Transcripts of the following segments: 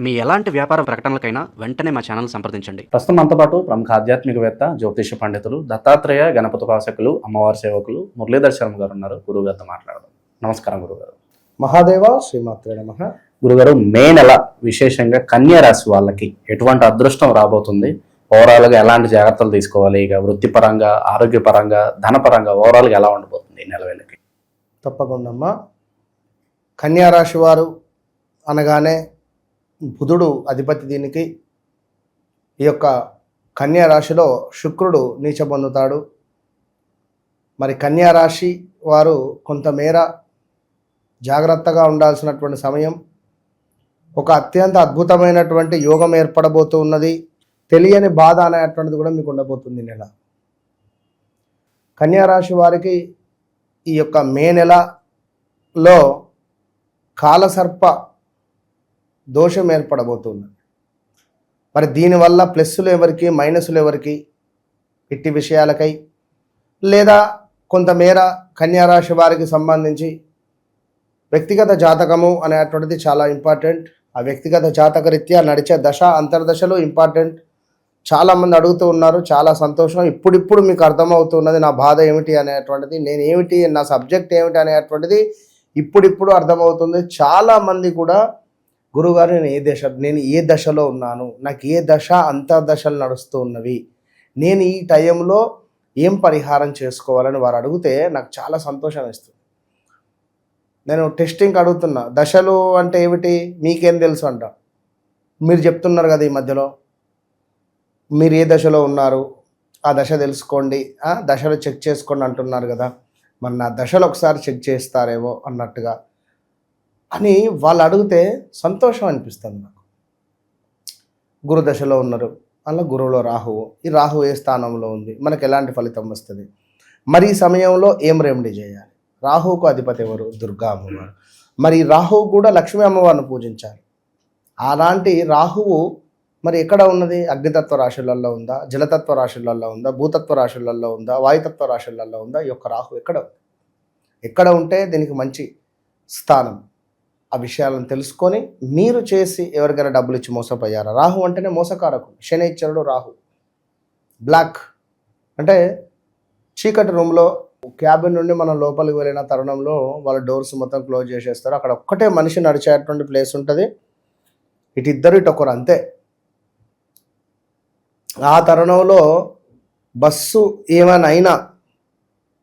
మీ ఎలాంటి వ్యాపార ప్రకటనలకైనా వెంటనే మా ఛానల్ సంప్రదించండి. ప్రస్తుతం మనతో పాటు ప్రముఖ ఆధ్యాత్మికవేత్త, జ్యోతిష పండితులు, దత్తాత్రేయ గణపతి ఉపాసకులు, అమ్మవారి సేవకులు మురళీధర్ శర్మ గారు ఉన్నారు. గురువు గారితో మాట్లాడదాం. నమస్కారం గురుగారు. మహాదేవ శ్రీమాత్రే నమః. గురుగారు, మే నెల విశేషంగా కన్యా రాశి వాళ్ళకి ఎటువంటి అదృష్టం రాబోతుంది? ఓవరాల్గా ఎలాంటి జాగ్రత్తలు తీసుకోవాలి? ఇక వృత్తిపరంగా, ఆరోగ్యపరంగా, ధనపరంగా ఓవరాల్గా ఎలా ఉండబోతుంది ఈ నెల వేళకి? తప్పకుండా అమ్మా. కన్యా రాశి వారు అనగానే బుధుడు అధిపతి. దీనికి ఈ యొక్క కన్యా రాశిలో శుక్రుడు నీచ పొందుతాడు. మరి కన్యా రాశి వారు కొంతమేర జాగ్రత్తగా ఉండాల్సినటువంటి సమయం. ఒక అత్యంత అద్భుతమైనటువంటి యోగం ఏర్పడబోతూ ఉన్నది. తెలియని బాధ అనేటువంటిది కూడా మీకు ఉండబోతుంది నెల. కన్యా రాశి వారికి ఈ యొక్క మే నెలలో కాలసర్ప దోషం ఏర్పడబోతుంది. మరి దీనివల్ల ప్లస్సులు ఎవరికి, మైనస్లు ఎవరికి, ఇట్టి విషయాలకై లేదా కొంతమేర కన్యా రాశి వారికి సంబంధించి వ్యక్తిగత జాతకము అనేటువంటిది చాలా ఇంపార్టెంట్. ఆ వ్యక్తిగత జాతక రీత్యా నడిచే దశ, అంతర్దశలు ఇంపార్టెంట్. చాలామంది అడుగుతూ ఉన్నారు. చాలా సంతోషం. ఇప్పుడిప్పుడు మీకు అర్థమవుతున్నది నా బాధ ఏమిటి అనేటువంటిది, నేను ఏమిటి, నా సబ్జెక్ట్ ఏమిటి అనేటువంటిది ఇప్పుడిప్పుడు అర్థమవుతుంది. చాలామంది కూడా గురువుగారు నేను ఏ దశలో ఉన్నాను, నాకు ఏ దశ అంతర్దశలు నడుస్తూ ఉన్నవి, నేను ఈ టైంలో ఏం పరిహారం చేసుకోవాలని వారు అడిగితే నాకు చాలా సంతోషం ఇస్తుంది. నేను టెస్టింగ్ అడుగుతున్నా, దశలు అంటే ఏమిటి మీకేం తెలుసు అంట. మీరు చెప్తున్నారు కదా ఈ మధ్యలో మీరు ఏ దశలో ఉన్నారు, ఆ దశ తెలుసుకోండి, దశలు చెక్ చేసుకోండి అంటున్నారు కదా, మరి నా దశలు ఒకసారి చెక్ చేస్తారేమో అన్నట్టుగా అని వాళ్ళు అడిగితే సంతోషం అనిపిస్తుంది నాకు. గురు దశలో ఉన్నారు, అలా గురువులో రాహువు, ఈ రాహువు ఏ స్థానంలో ఉంది, మనకు ఎలాంటి ఫలితం వస్తుంది, మరి ఈ సమయంలో ఏం రెమెడీ చేయాలి. రాహువుకు అధిపతి ఎవరు? దుర్గా అమ్మవారు. మరి రాహువు కూడా లక్ష్మీ అమ్మవారిని పూజించాలి. అలాంటి రాహువు మరి ఎక్కడ ఉన్నది? అగ్నితత్వ రాశులలో ఉందా, జలతత్వ రాశులలో ఉందా, భూతత్వ రాశులలో ఉందా, వాయుతత్వ రాశులలో ఉందా? ఈ యొక్క రాహు ఎక్కడ ఉంటే దీనికి మంచి స్థానం. ఆ విషయాలను తెలుసుకొని మీరు చేసి ఎవరికైనా డబ్బులు ఇచ్చి మోసపోయారా? రాహు అంటేనే మోసకారకుడు. శనైశ్వరుడు రాహు. బ్లాక్ అంటే చీకటి రూమ్లో క్యాబిన్ నుండి మనం లోపలికి వెళ్ళిన తరుణంలో వాళ్ళ డోర్స్ మొత్తం క్లోజ్ చేసేస్తారు. అక్కడ ఒక్కటే మనిషి నడిచేటువంటి ప్లేస్ ఉంటుంది. ఇటు ఒకరు అంతే. ఆ తరుణంలో బస్సు ఏమైనా అయినా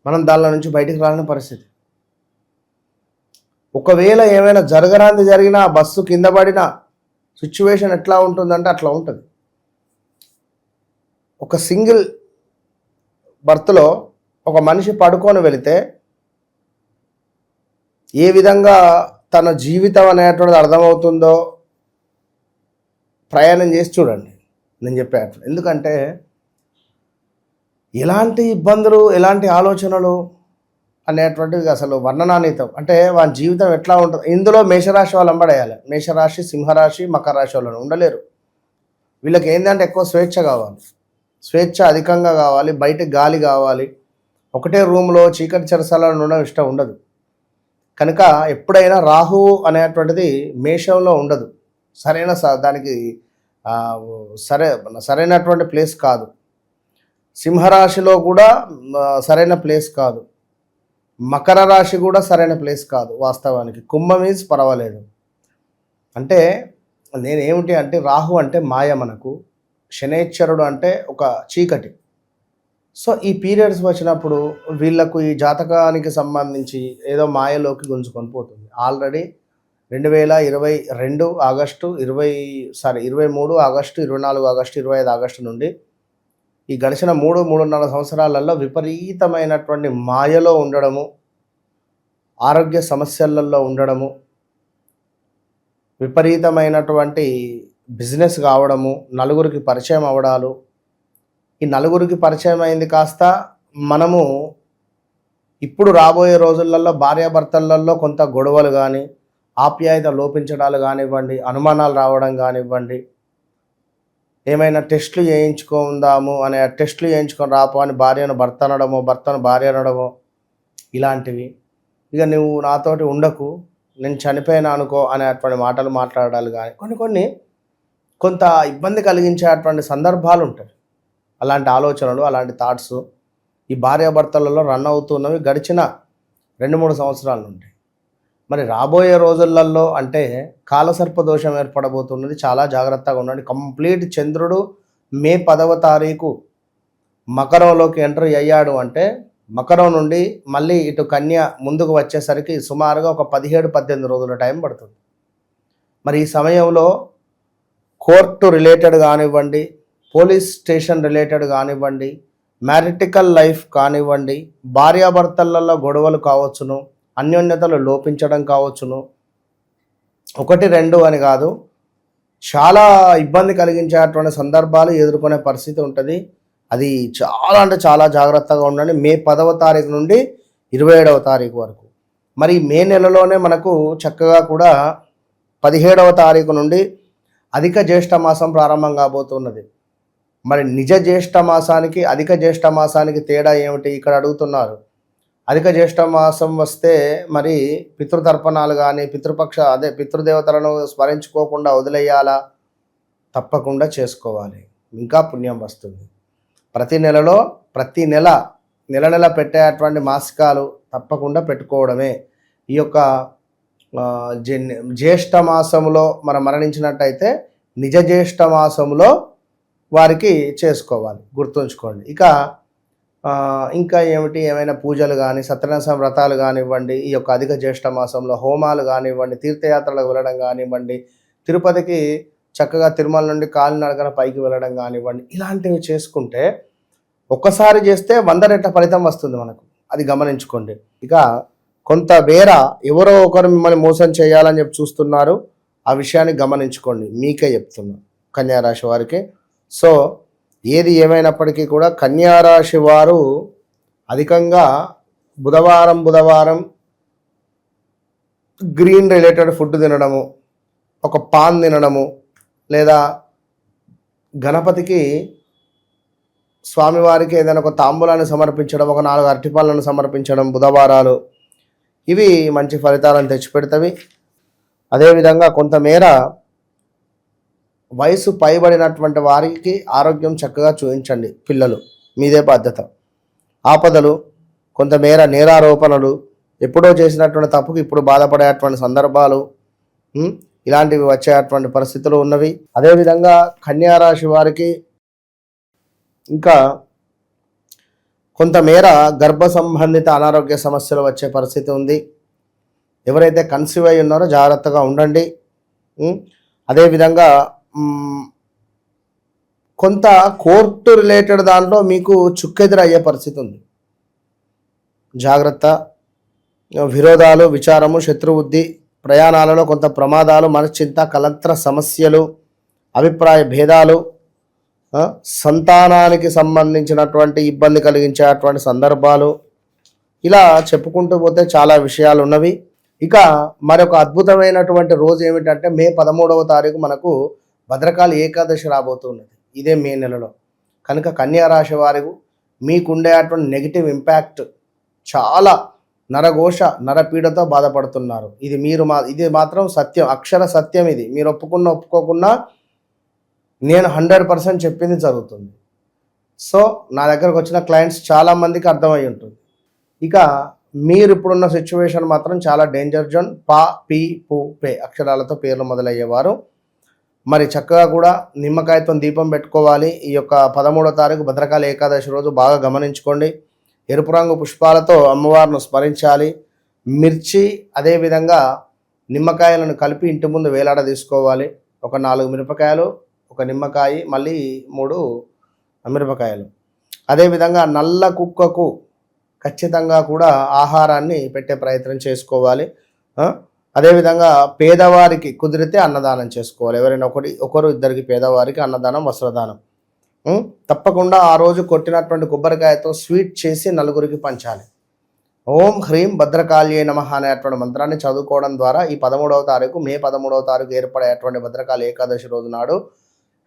మనం దానిలో నుంచి బయటికి రాని పరిస్థితి. ఒకవేళ ఏమైనా జరగరాంది జరిగినా, బస్సు కింద పడిన సిచ్యువేషన్ ఎట్లా ఉంటుందంటే అట్లా ఉంటుంది. ఒక సింగిల్ బర్త్లో ఒక మనిషి పడుకొని వెళితే ఏ విధంగా తన జీవితం అనేటువంటిది అర్థమవుతుందో ప్రయాణం చేసి చూడండి. నేను చెప్పేటట్లు. ఎందుకంటే ఎలాంటి ఇబ్బందులు, ఎలాంటి ఆలోచనలు అనేటువంటివి అసలు వర్ణనాతీతం. అంటే వాళ్ళ జీవితం ఎట్లా ఉంటుంది. ఇందులో మేషరాశి వాళ్ళు అంబడేయాలి. మేషరాశి, సింహరాశి, మకర రాశి వాళ్ళు ఉండలేరు. వీళ్ళకి ఏంటంటే ఎక్కువ స్వేచ్ఛ కావాలి, స్వేచ్ఛ అధికంగా కావాలి, బయట గాలి కావాలి. ఒకటే రూమ్లో చీకటి చెరసాలలో ఉండడం ఇష్టం ఉండదు. కనుక ఎప్పుడైనా రాహువు అనేటువంటిది మేషంలో ఉండదు. దానికి సరైనటువంటి ప్లేస్ కాదు. సింహరాశిలో కూడా సరైన ప్లేస్ కాదు. మకర రాశి కూడా సరైన ప్లేస్ కాదు వాస్తవానికి. కుంభ మీన్స్ పర్వాలేదు. అంటే నేనేమిటి అంటే రాహు అంటే మాయ మనకు, శనైశ్వరుడు అంటే ఒక చీకటి. సో ఈ పీరియడ్స్ వచ్చినప్పుడు వీళ్ళకు ఈ జాతకానికి సంబంధించి ఏదో మాయలోకి గుంజుకొని పోతుంది. Already 2022 August 23 August, 24 August, 25 August నుండి ఈ గడిచిన 3-3.5 సంవత్సరాలలో విపరీతమైనటువంటి మాయలో ఉండడము, ఆరోగ్య సమస్యలలో ఉండడము, విపరీతమైనటువంటి బిజినెస్ కావడము, నలుగురికి పరిచయం అవడాలు. ఈ నలుగురికి పరిచయం అయింది కాస్త మనము ఇప్పుడు రాబోయే రోజులలో భార్యాభర్తలలో కొంత గొడవలు కానీ, ఆప్యాయత లోపించడాలు కానివ్వండి, అనుమానాలు రావడం కానివ్వండి, ఏమైనా టెస్టులు చేయించుకుందాము అనే టెస్టులు చేయించుకొని రాపో అని భార్యను భర్త అనడమో, భర్తను భార్య అనడమో, ఇలాంటివి. ఇక నువ్వు నాతోటి ఉండకు, నేను చనిపోయినా అనుకో అనేటువంటి మాటలు మాట్లాడాలి కానీ కొన్ని కొంత ఇబ్బంది కలిగించేటువంటి సందర్భాలు ఉంటాయి. అలాంటి ఆలోచనలు, అలాంటి థాట్స్ ఈ భార్యాభర్తలలో రన్ అవుతున్నవి గడిచిన 2-3 సంవత్సరాల నుండి. మరి రాబోయే రోజులలో అంటే కాలసర్ప దోషం ఏర్పడబోతున్నది. చాలా జాగ్రత్తగా ఉండండి. కంప్లీట్ చంద్రుడు మే 10వ తారీఖు మకరంలోకి ఎంటర్ అయ్యాడు అంటే మకరం నుండి మళ్ళీ ఇటు కన్య ముందుకు వచ్చేసరికి సుమారుగా ఒక 17-18 రోజుల టైం పడుతుంది. మరి ఈ సమయంలో కోర్టు రిలేటెడ్ కానివ్వండి, పోలీస్ స్టేషన్ రిలేటెడ్ కానివ్వండి, మ్యారిటికల్ లైఫ్ కానివ్వండి, భార్యాభర్తలలో గొడవలు కావచ్చును, అన్యోన్యతలు లోపించడం కావచ్చును, 1-2 అని కాదు, చాలా ఇబ్బంది కలిగించేటువంటి సందర్భాలు ఎదుర్కొనే పరిస్థితి ఉంటుంది. అది చాలా అంటే చాలా జాగ్రత్తగా ఉండండి. మే 10వ తారీఖు నుండి 27వ తారీఖు వరకు. మరి మే నెలలోనే మనకు చక్కగా కూడా 17వ తారీఖు నుండి అధిక జ్యేష్ఠ మాసం ప్రారంభం కాబోతున్నది. మరి నిజ జ్యేష్ఠ మాసానికి అధిక జ్యేష్ఠ మాసానికి తేడా ఏమిటి ఇక్కడ అడుగుతున్నారు. అధిక జ్యేష్ఠ మాసం వస్తే మరి పితృతర్పణాలు కానీ పితృదేవతలను స్మరించుకోకుండా వదిలేయాలా? తప్పకుండా చేసుకోవాలి, ఇంకా పుణ్యం వస్తుంది. ప్రతి నెల పెట్టేటువంటి మాసికాలు తప్పకుండా పెట్టుకోవడమే. ఈ యొక్క జ్యేష్ఠ మాసంలో మనం మరణించినట్టయితే నిజ జ్యేష్ఠ మాసంలో వారికి చేసుకోవాలి, గుర్తుంచుకోండి. ఇంకా ఏమైనా పూజలు కానీ, సత్యనారాయణ వ్రతాలు కానివ్వండి, ఈ యొక్క అధిక జ్యేష్ఠ మాసంలో హోమాలు కానివ్వండి, తీర్థయాత్రలకు వెళ్ళడం కానివ్వండి, తిరుపతికి చక్కగా తిరుమల నుండి కాలినడకన పైకి వెళ్ళడం కానివ్వండి, ఇలాంటివి చేసుకుంటే ఒక్కసారి చేస్తే 100 రెట్ల ఫలితం వస్తుంది మనకు. అది గమనించుకోండి. కొంత ఎవరో ఒకరు మిమ్మల్ని మోసం చేయాలని చెప్పి చూస్తున్నారు. ఆ విషయాన్ని గమనించుకోండి, మీకే చెప్తున్నా కన్యారాశి వారికి. సో ఏది ఏమైనప్పటికీ కూడా కన్యారాశి వారు అధికంగా బుధవారం గ్రీన్ రిలేటెడ్ ఫుడ్ తినడము, ఒక పాన్ తినడము, లేదా గణపతికి స్వామివారికి ఏదైనా ఒక తాంబూలాన్ని సమర్పించడం, ఒక 4 అరటిపళ్ళను సమర్పించడం బుధవారాలు, ఇవి మంచి ఫలితాలను తెచ్చిపెడతవి. అదేవిధంగా కొంతమేర వయసు పైబడినటువంటి వారికి ఆరోగ్యం చక్కగా చూపించండి. పిల్లలు మీదే బాధ్యత. ఆపదలు, కొంతమేర నేరారోపణలు, ఎప్పుడో చేసినటువంటి తప్పుకు ఇప్పుడు బాధపడేటువంటి సందర్భాలు, ఇలాంటివి వచ్చేటువంటి పరిస్థితులు ఉన్నవి. అదేవిధంగా కన్యారాశి వారికి ఇంకా కొంతమేర గర్భ సంబంధిత అనారోగ్య సమస్యలు వచ్చే పరిస్థితి ఉంది. ఎవరైతే కన్సీవ్ అయి ఉన్నారో జాగ్రత్తగా ఉండండి. అదేవిధంగా కొంత కోర్టు రిలేటెడ్ దాంట్లో మీకు చుక్కెదురయ్యే పరిస్థితి ఉంది. జాగ్రత్త. విరోధాలు, విచారము, శత్రుబుద్ధి, ప్రయాణాలలో కొంత ప్రమాదాలు, మనశ్చింత, కలత్ర సమస్యలు, అభిప్రాయ భేదాలు, సంతానానికి సంబంధించినటువంటి ఇబ్బంది కలిగించేటువంటి సందర్భాలు, ఇలా చెప్పుకుంటూ పోతే చాలా విషయాలు ఉన్నవి. మరొక అద్భుతమైనటువంటి రోజు ఏమిటంటే మే 13వ తారీఖు మనకు భద్రకాళి ఏకాదశి రాబోతున్నది ఇదే మే నెలలో. కనుక కన్యారాశి వారికి మీకుండేటువంటి నెగిటివ్ ఇంపాక్ట్, చాలా నరఘోష నరపీడతో బాధపడుతున్నారు. ఇది మాత్రం సత్యం, అక్షర సత్యం. ఇది మీరు ఒప్పుకోకున్నా నేను 100% చెప్పింది జరుగుతుంది. సో నా దగ్గరకు వచ్చిన క్లయింట్స్ చాలామందికి అర్థమై ఉంటుంది. మీరు ఇప్పుడున్న సిచ్యువేషన్ మాత్రం చాలా డేంజర్ జోన్. పా, పీ, పు, పే అక్షరాలతో పేర్లు మొదలయ్యేవారు మరి చక్కగా కూడా నిమ్మకాయతో దీపం పెట్టుకోవాలి. ఈ యొక్క 13వ తారీఖు భద్రకాళి ఏకాదశి రోజు బాగా గమనించుకోండి. ఎరుపు రంగు పుష్పాలతో అమ్మవారిని స్మరించాలి. మిర్చి, అదేవిధంగా నిమ్మకాయలను కలిపి ఇంటి ముందు వేలాడ తీసుకోవాలి. ఒక 4 మిరపకాయలు, ఒక నిమ్మకాయ, మళ్ళీ 3 మిరపకాయలు. అదేవిధంగా నల్ల కుక్కకు ఖచ్చితంగా కూడా ఆహారాన్ని పెట్టే ప్రయత్నం చేసుకోవాలి. అదేవిధంగా పేదవారికి కుదిరితే అన్నదానం చేసుకోవాలి. ఎవరైనా ఒకరు ఇద్దరికి పేదవారికి అన్నదానం, వస్త్రదానం. తప్పకుండా ఆ రోజు కొట్టినటువంటి కొబ్బరికాయతో స్వీట్ చేసి నలుగురికి పంచాలి. ఓం హ్రీం భద్రకాళియే నమః అనేటువంటి మంత్రాన్ని చదువుకోవడం ద్వారా ఈ 13వ తారీఖు మే 13వ తారీఖు ఏర్పడేటువంటి భద్రకాళి ఏకాదశి రోజు నాడు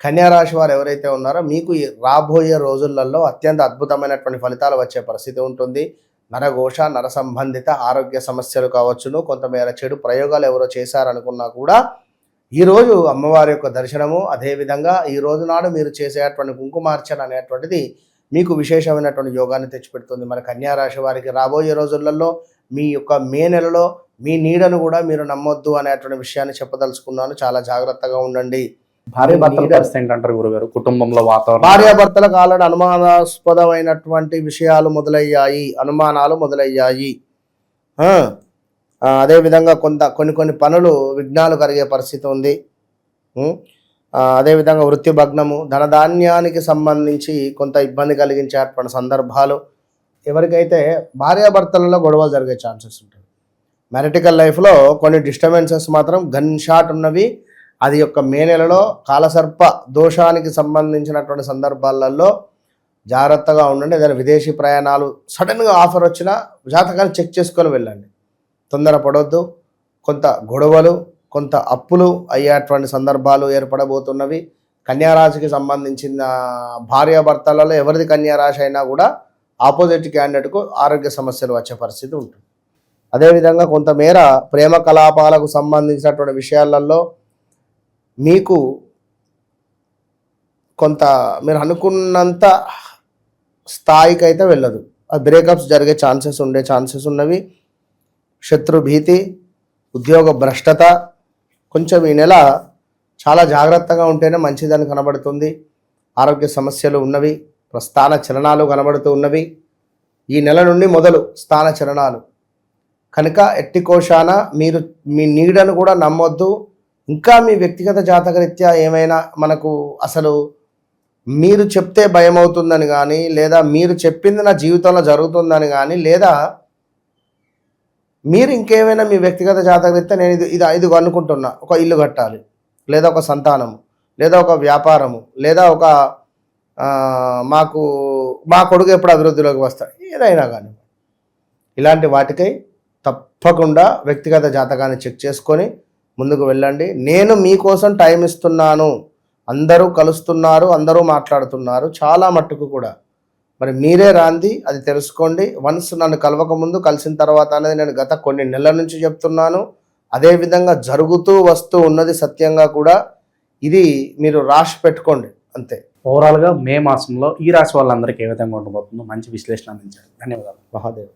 కన్యారాశి వారు ఎవరైతే ఉన్నారో మీకు రాబోయే రోజులలో అత్యంత అద్భుతమైనటువంటి ఫలితాలు వచ్చే పరిస్థితి ఉంటుంది. నరఘోష నర సంబంధిత ఆరోగ్య సమస్యలు కావచ్చును, కొంతమేర చెడు ప్రయోగాలు ఎవరో చేశారనుకున్నా కూడా ఈరోజు అమ్మవారి యొక్క దర్శనము, అదేవిధంగా ఈ రోజు నాడు మీరు చేసేటువంటి కుంకుమార్చన అనేటువంటిది మీకు విశేషమైనటువంటి యోగాన్ని తెచ్చిపెడుతుంది. మరి కన్యా రాశి వారికి రాబోయే రోజులలో మీ యొక్క మే నెలలో మీ నీడను కూడా మీరు నమ్మొద్దు అనేటువంటి విషయాన్ని చెప్పదలుచుకున్నాను. చాలా జాగ్రత్తగా ఉండండి. భార్య భర్తల పరిస్థితి ఏంటంటారు గురుగారు? కుటుంబంలో వాతావరణం, భార్యాభర్తలకు ఆల్రెడీ అనుమానాస్పదమైనటువంటి విషయాలు మొదలయ్యాయి, అనుమానాలు మొదలయ్యాయి. అదేవిధంగా కొన్ని పనులు విఘ్నాలు కలిగే పరిస్థితి ఉంది. అదేవిధంగా వృత్తి భగ్నము, ధనధాన్యానికి సంబంధించి కొంత ఇబ్బంది కలిగించేటువంటి సందర్భాలు, ఎవరికైతే భార్యాభర్తలలో గొడవలు జరిగే ఛాన్సెస్ ఉంటుంది. మ్యారిటికల్ లైఫ్లో కొన్ని డిస్టర్బెన్సెస్ మాత్రం గన్ షాట్ ఉన్నవి. అది యొక్క మే నెలలో కాలసర్ప దోషానికి సంబంధించినటువంటి సందర్భాలలో జాగ్రత్తగా ఉండండి. ఏదైనా విదేశీ ప్రయాణాలు సడన్గా ఆఫర్ వచ్చినా జాతకాన్ని చెక్ చేసుకొని వెళ్ళండి, తొందరపడొద్దు. కొంత గొడవలు, కొంత అప్పులు అయ్యేటువంటి సందర్భాలు ఏర్పడబోతున్నవి. కన్యారాశికి సంబంధించిన భార్యాభర్తలలో ఎవరిది కన్యారాశి అయినా కూడా ఆపోజిట్ క్యాండిడేట్కు ఆరోగ్య సమస్యలు వచ్చే పరిస్థితి ఉంటుంది. అదేవిధంగా కొంతమేర ప్రేమ కలాపాలకు సంబంధించినటువంటి విషయాలలో మీకు కొంత మీరు అనుకున్నంత స్థాయికి అయితే వెళ్ళదు. బ్రేకప్స్ జరిగే ఛాన్సెస్ ఉన్నవి. శత్రు భీతి, ఉద్యోగ భ్రష్టత, కొంచెం ఈ నెల చాలా జాగ్రత్తగా ఉంటేనే మంచిదని కనబడుతుంది. ఆరోగ్య సమస్యలు ఉన్నవి, స్థాన చలనాలు కనబడుతూ ఉన్నవి. ఈ నెల నుండి మొదలు స్థాన చలనాలు కనుక ఎట్టి కోశాన మీరు మీ నీడను కూడా నమ్మొద్దు. ఇంకా మీ వ్యక్తిగత జాతకరీత్యా ఏమైనా మనకు అసలు మీరు చెప్తే భయం అవుతుందని కానీ, లేదా మీరు చెప్పింది నా జీవితంలో జరుగుతుందని కానీ, లేదా మీరు ఇంకేమైనా మీ వ్యక్తిగత జాతకరీత్యా నేను ఇది అనుకుంటున్నా, ఒక ఇల్లు కట్టాలి, లేదా ఒక సంతానము, లేదా ఒక వ్యాపారము, లేదా ఒక మా కొడుకు ఎప్పుడు అభివృద్ధిలోకి వస్తాడు, ఏదైనా కానీ ఇలాంటి వాటికై తప్పకుండా వ్యక్తిగత జాతకాన్ని చెక్ చేసుకొని ముందుకు వెళ్ళండి. నేను మీకోసం టైం ఇస్తున్నాను, అందరూ కలుస్తున్నారు, అందరూ మాట్లాడుతున్నారు చాలా మట్టుకు కూడా. మరి మీరే రాంది అది తెలుసుకోండి. వన్స్ నన్ను కలవక ముందు కలిసిన తర్వాత అనేది నేను గత కొన్ని నెలల నుంచి చెప్తున్నాను. అదేవిధంగా జరుగుతూ వస్తూ ఉన్నది సత్యంగా కూడా. ఇది మీరు రాసి పెట్టుకోండి అంతే. ఓవరాల్గా మే మాసంలో ఈ రాశి వాళ్ళందరికీ ఏ విధంగా ఉండబోతుందో మంచి విశ్లేషణ అందించారు. ధన్యవాదాలు. మహాదేవ్.